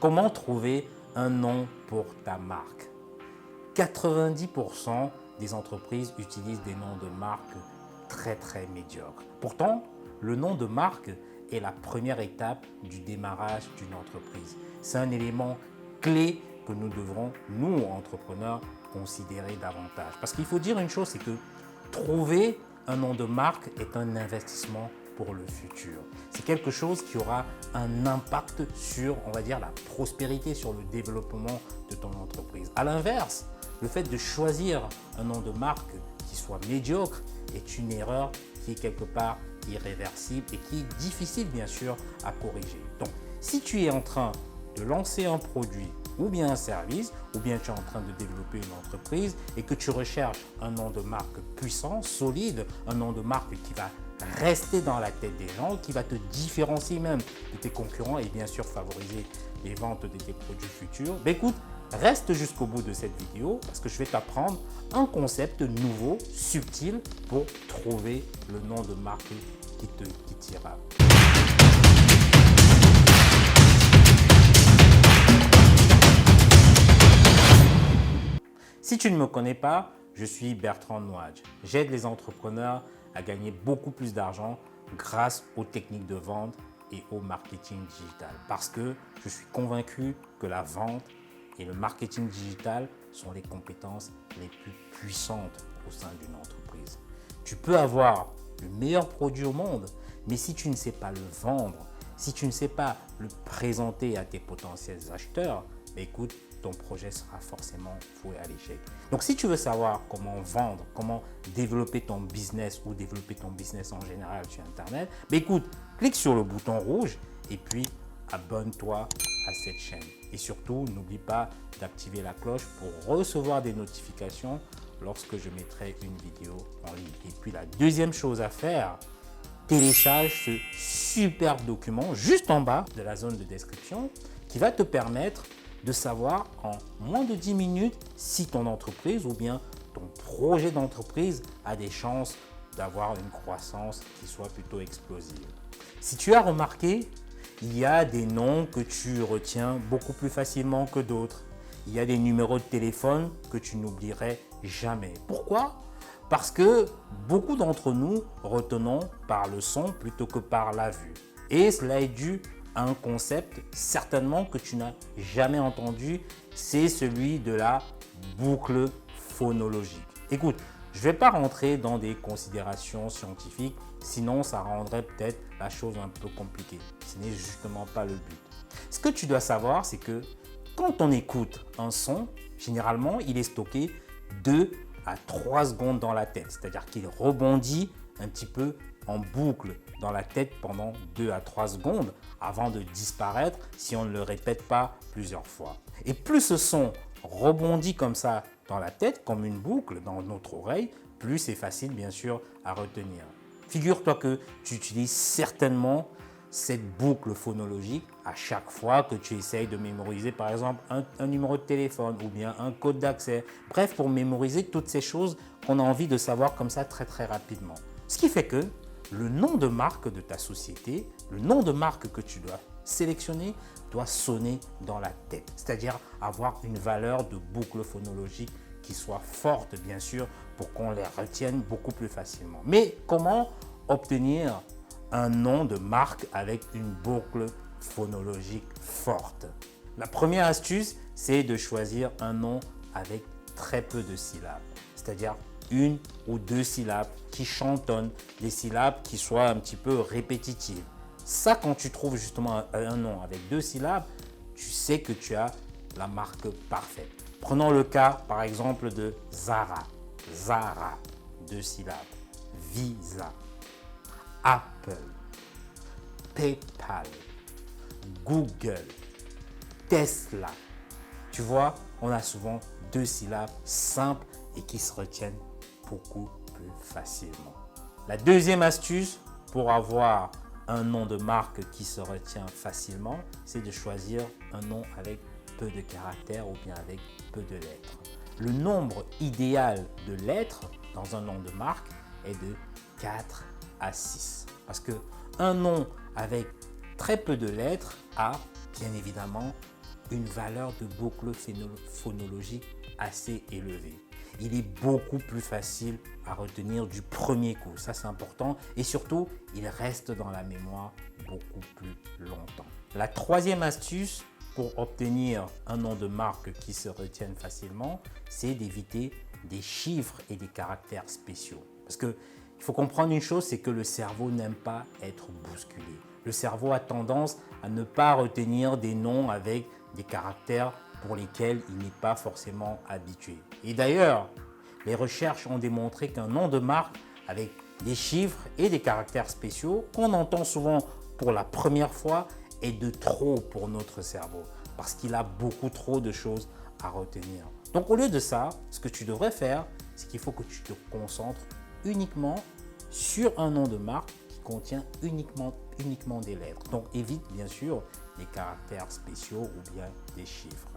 Comment trouver un nom pour ta marque? 90% des entreprises utilisent des noms de marque très médiocres. Pourtant, le nom de marque est la première étape du démarrage d'une entreprise. C'est un élément clé que nous devrons, nous entrepreneurs, considérer davantage. Parce qu'il faut dire une chose, c'est que trouver un nom de marque est un investissement pour le futur. C'est quelque chose qui aura un impact sur, on va dire, la prospérité, sur le développement de ton entreprise. À l'inverse, le fait de choisir un nom de marque qui soit médiocre est une erreur qui est quelque part irréversible et qui est difficile bien sûr à corriger. Donc, si tu es en train de lancer un produit ou bien un service, ou bien tu es en train de développer une entreprise et que tu recherches un nom de marque puissant, solide, un nom de marque qui va rester dans la tête des gens, qui va te différencier même de tes concurrents et bien sûr favoriser les ventes de tes produits futurs, écoute, reste jusqu'au bout de cette vidéo parce que je vais t'apprendre un concept nouveau, subtil pour trouver le nom de marque qui t'ira. Si tu ne me connais pas, je suis Bertrand Nouadj. J'aide les entrepreneurs à gagner beaucoup plus d'argent grâce aux techniques de vente et au marketing digital. Parce que je suis convaincu que la vente et le marketing digital sont les compétences les plus puissantes au sein d'une entreprise. Tu peux avoir le meilleur produit au monde, mais si tu ne sais pas le vendre, si tu ne sais pas le présenter à tes potentiels acheteurs, écoute, ton projet sera forcément voué à l'échec. Donc, si tu veux savoir comment vendre, comment développer ton business ou développer ton business en général sur Internet, écoute, clique sur le bouton rouge et puis abonne-toi à cette chaîne. Et surtout, n'oublie pas d'activer la cloche pour recevoir des notifications lorsque je mettrai une vidéo en ligne. Et puis, la deuxième chose à faire, télécharge ce superbe document juste en bas de la zone de description qui va te permettre de savoir en moins de 10 minutes si ton entreprise ou bien ton projet d'entreprise a des chances d'avoir une croissance qui soit plutôt explosive. Si tu as remarqué, il y a des noms que tu retiens beaucoup plus facilement que d'autres. Il y a des numéros de téléphone que tu n'oublierais jamais. Pourquoi? Parce que beaucoup d'entre nous retenons par le son plutôt que par la vue. Et cela est dû à un concept certainement que tu n'as jamais entendu, c'est celui de la boucle phonologique. Écoute, je ne vais pas rentrer dans des considérations scientifiques, sinon ça rendrait peut-être la chose un peu compliquée. Ce n'est justement pas le but. Ce que tu dois savoir, c'est que quand on écoute un son, généralement, il est stocké 2 à 3 secondes dans la tête, c'est-à-dire qu'il rebondit un petit peu en boucle dans la tête pendant 2 à 3 secondes avant de disparaître si on ne le répète pas plusieurs fois. Et plus ce son rebondit comme ça dans la tête, comme une boucle dans notre oreille, plus c'est facile bien sûr à retenir. Figure-toi que tu utilises certainement cette boucle phonologique à chaque fois que tu essayes de mémoriser par exemple un numéro de téléphone ou bien un code d'accès. Bref, pour mémoriser toutes ces choses qu'on a envie de savoir comme ça très rapidement. Ce qui fait que le nom de marque de ta société, le nom de marque que tu dois sélectionner doit sonner dans la tête, c'est-à-dire avoir une valeur de boucle phonologique qui soit forte bien sûr pour qu'on les retienne beaucoup plus facilement. Mais comment obtenir un nom de marque avec une boucle phonologique forte? La première astuce, c'est de choisir un nom avec très peu de syllabes, c'est-à-dire 1 ou 2 syllabes qui chantonnent, des syllabes qui soient un petit peu répétitives. Ça, quand tu trouves justement un nom avec 2 syllabes, tu sais que tu as la marque parfaite. Prenons le cas par exemple de Zara. Zara, 2 syllabes. Visa, Apple, PayPal, Google, Tesla. Tu vois, on a souvent 2 syllabes simples et qui se retiennent beaucoup plus facilement. La deuxième astuce pour avoir un nom de marque qui se retient facilement, c'est de choisir un nom avec peu de caractères ou bien avec peu de lettres. Le nombre idéal de lettres dans un nom de marque est de 4 à 6. Parce que un nom avec très peu de lettres a bien évidemment une valeur de boucle phonologique assez élevée. Il est beaucoup plus facile à retenir du premier coup, ça c'est important, et surtout, il reste dans la mémoire beaucoup plus longtemps. La troisième astuce pour obtenir un nom de marque qui se retienne facilement, c'est d'éviter des chiffres et des caractères spéciaux. Parce qu'il faut comprendre une chose, c'est que le cerveau n'aime pas être bousculé. Le cerveau a tendance à ne pas retenir des noms avec des caractères pour lesquels il n'est pas forcément habitué. Et d'ailleurs, les recherches ont démontré qu'un nom de marque avec des chiffres et des caractères spéciaux qu'on entend souvent pour la première fois est de trop pour notre cerveau parce qu'il a beaucoup trop de choses à retenir. Donc au lieu de ça, ce que tu devrais faire, c'est qu'il faut que tu te concentres uniquement sur un nom de marque qui contient uniquement des lettres. Donc évite bien sûr les caractères spéciaux ou bien des chiffres.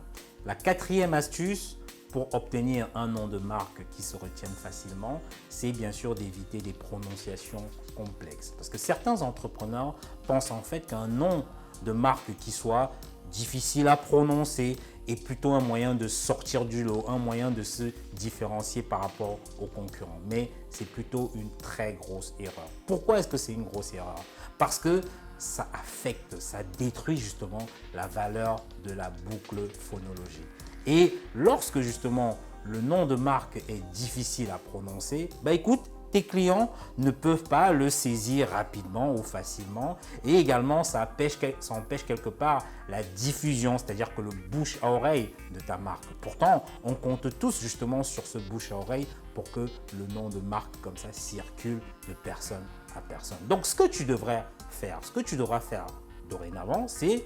La quatrième astuce pour obtenir un nom de marque qui se retienne facilement, c'est bien sûr d'éviter des prononciations complexes. Parce que certains entrepreneurs pensent en fait qu'un nom de marque qui soit difficile à prononcer est plutôt un moyen de sortir du lot, un moyen de se différencier par rapport aux concurrents. Mais c'est plutôt une très grosse erreur. Pourquoi est-ce que c'est une grosse erreur? Parce que ça affecte, ça détruit justement la valeur de la boucle phonologique. Et lorsque justement le nom de marque est difficile à prononcer, écoute, tes clients ne peuvent pas le saisir rapidement ou facilement et également ça empêche quelque part la diffusion, c'est-à-dire que le bouche à oreille de ta marque. Pourtant, on compte tous justement sur ce bouche à oreille pour que le nom de marque comme ça circule de personne à personne. Donc ce que tu devrais faire, ce que tu devras faire dorénavant, c'est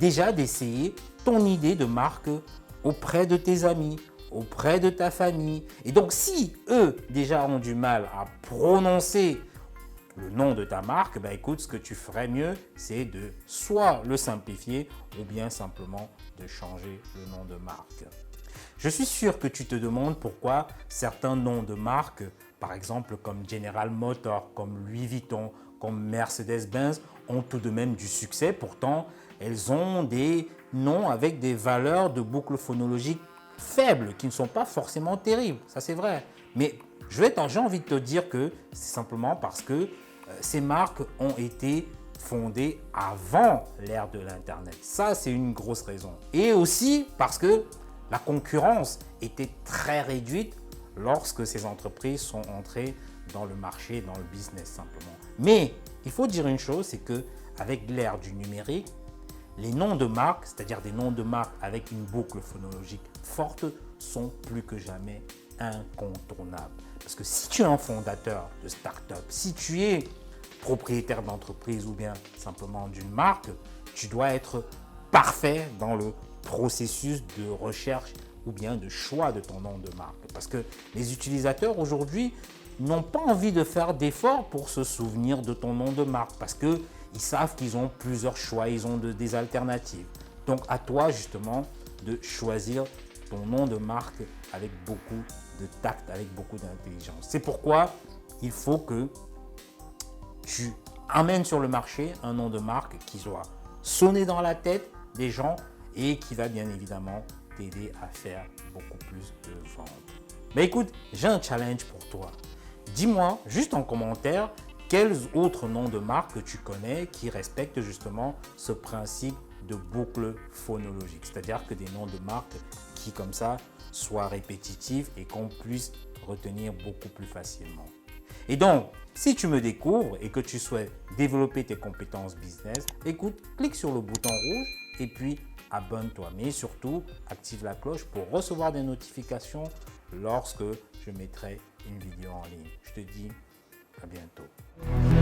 déjà d'essayer ton idée de marque auprès de tes amis, auprès de ta famille. Et donc, si eux déjà ont du mal à prononcer le nom de ta marque, écoute, ce que tu ferais mieux, c'est de soit le simplifier ou bien simplement de changer le nom de marque. Je suis sûr que tu te demandes pourquoi certains noms de marque, par exemple comme General Motors, comme Louis Vuitton, comme Mercedes-Benz, ont tout de même du succès. Pourtant, elles ont des noms avec des valeurs de boucle phonologique faibles, qui ne sont pas forcément terribles, ça c'est vrai. Mais j'ai envie de te dire que c'est simplement parce que ces marques ont été fondées avant l'ère de l'Internet. Ça, c'est une grosse raison. Et aussi parce que la concurrence était très réduite lorsque ces entreprises sont entrées dans le marché, dans le business simplement. Mais il faut dire une chose, c'est qu'avec l'ère du numérique, les noms de marque, c'est-à-dire des noms de marque avec une boucle phonologique forte, sont plus que jamais incontournables. Parce que si tu es un fondateur de start-up, si tu es propriétaire d'entreprise ou bien simplement d'une marque, tu dois être parfait dans le processus de recherche ou bien de choix de ton nom de marque. Parce que les utilisateurs aujourd'hui n'ont pas envie de faire d'efforts pour se souvenir de ton nom de marque parce qu'ils savent qu'ils ont plusieurs choix, ils ont des alternatives. Donc à toi justement de choisir ton nom de marque avec beaucoup de tact, avec beaucoup d'intelligence. C'est pourquoi il faut que tu amènes sur le marché un nom de marque qui soit sonné dans la tête des gens et qui va bien évidemment t'aider à faire beaucoup plus de ventes. Mais écoute, j'ai un challenge pour toi. Dis-moi juste en commentaire quels autres noms de marque que tu connais qui respectent justement ce principe de boucle phonologique. C'est-à-dire que des noms de marque qui comme ça soient répétitifs et qu'on puisse retenir beaucoup plus facilement. Et donc, si tu me découvres et que tu souhaites développer tes compétences business, écoute, clique sur le bouton rouge et puis abonne-toi. Mais surtout, active la cloche pour recevoir des notifications lorsque je mettrai une vidéo en ligne. Je te dis à bientôt.